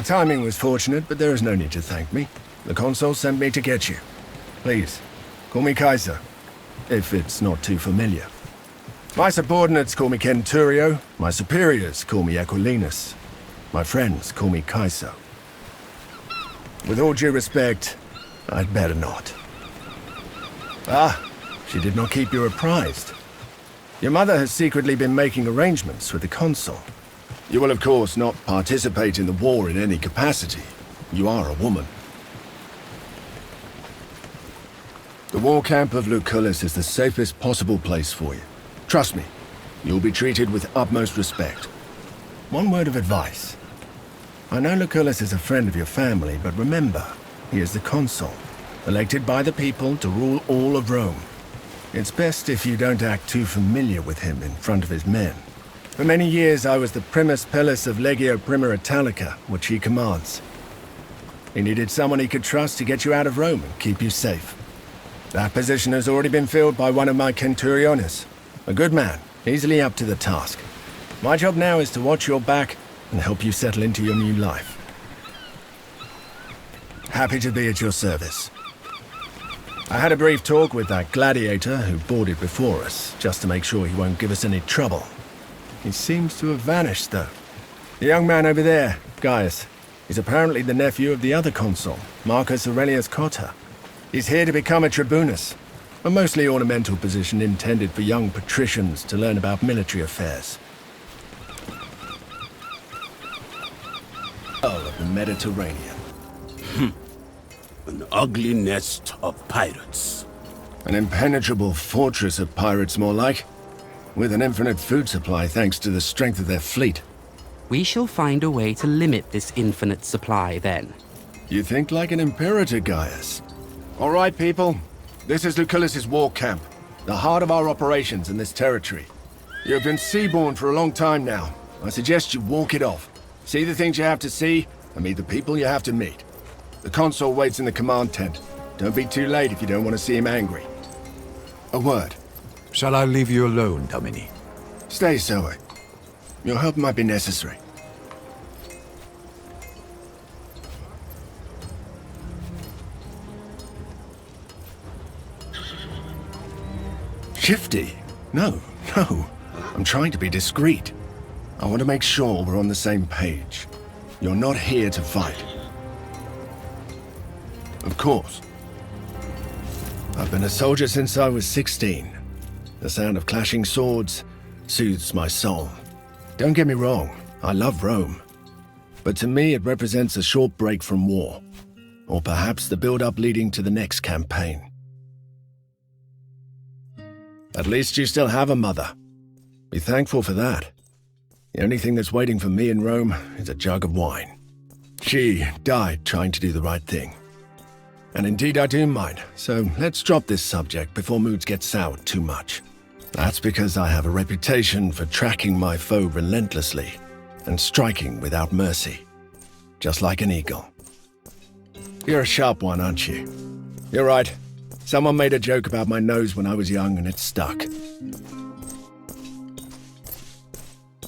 The timing was fortunate, but there is no need to thank me. The consul sent me to get you. Please, call me CAESO, if it's not too familiar. My subordinates call me Centurio, my superiors call me Aquilinus, my friends call me CAESO. With all due respect, I'd better not. Ah, she did not keep you apprised. Your mother has secretly been making arrangements with the consul. You will, of course, not participate in the war in any capacity. You are a woman. The war camp of Lucullus is the safest possible place for you. Trust me, you'll be treated with utmost respect. One word of advice. I know Lucullus is a friend of your family, but remember, he is the consul, elected by the people to rule all of Rome. It's best if you don't act too familiar with him in front of his men. For many years, I was the primus pillis of Legio Prima Italica, which he commands. He needed someone he could trust to get you out of Rome and keep you safe. That position has already been filled by one of my Centuriones. A good man, easily up to the task. My job now is to watch your back and help you settle into your new life. Happy to be at your service. I had a brief talk with that gladiator who boarded before us, just to make sure he won't give us any trouble. He seems to have vanished, though. The young man over there, Gaius, is apparently the nephew of the other consul, Marcus Aurelius Cotta. He's here to become a tribunus, a mostly ornamental position intended for young patricians to learn about military affairs. All of the Mediterranean. An ugly nest of pirates. An impenetrable fortress of pirates, more like. With an infinite food supply thanks to the strength of their fleet. We shall find a way to limit this infinite supply, then. You think like an imperator, Gaius. All right, people. This is Lucullus's war camp, the heart of our operations in this territory. You have been seaborne for a long time now. I suggest you walk it off. See the things you have to see, and meet the people you have to meet. The consul waits in the command tent. Don't be too late if you don't want to see him angry. A word. Shall I leave you alone, Domini? Stay, Zoe. Your help might be necessary. Shifty? No. I'm trying to be discreet. I want to make sure we're on the same page. You're not here to fight. Of course. I've been a soldier since I was 16. The sound of clashing swords soothes my soul. Don't get me wrong, I love Rome. But to me it represents a short break from war. Or perhaps the build-up leading to the next campaign. At least you still have a mother. Be thankful for that. The only thing that's waiting for me in Rome is a jug of wine. She died trying to do the right thing. And indeed I do mind, so let's drop this subject before moods get soured too much. That's because I have a reputation for tracking my foe relentlessly and striking without mercy. Just like an eagle. You're a sharp one, aren't you? You're right. Someone made a joke about my nose when I was young and it stuck.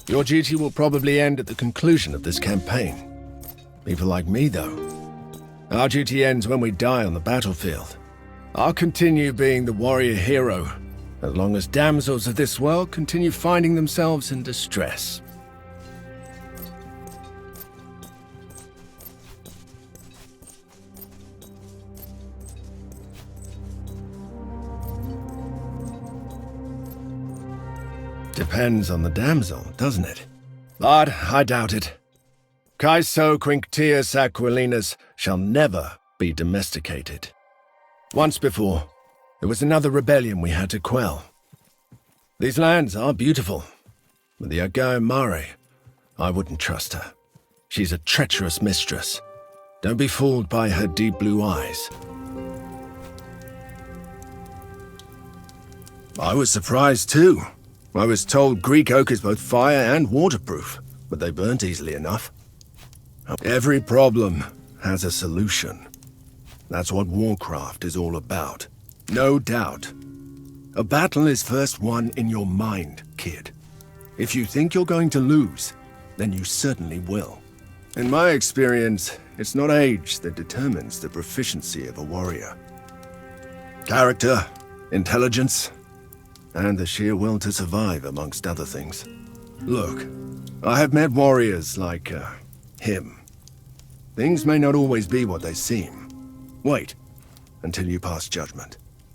Your duty will probably end at the conclusion of this campaign. People like me, though. Our duty ends when we die on the battlefield. I'll continue being the warrior hero, as long as damsels of this world continue finding themselves in distress. Depends on the damsel, doesn't it? But I doubt it. CAESO Quinctius Aquilinus shall never be domesticated. Once before, there was another rebellion we had to quell. These lands are beautiful, but the Agao Mare, I wouldn't trust her. She's a treacherous mistress. Don't be fooled by her deep blue eyes. I was surprised too. I was told Greek oak is both fire and waterproof, but they burnt easily enough. Every problem has a solution. That's what warcraft is all about. No doubt. A battle is first won in your mind, kid. If you think you're going to lose, then you certainly will. In my experience, it's not age that determines the proficiency of a warrior. Character, intelligence, and the sheer will to survive, amongst other things. Look, I have met warriors like, him. Things may not always be what they seem. Wait until you pass judgment.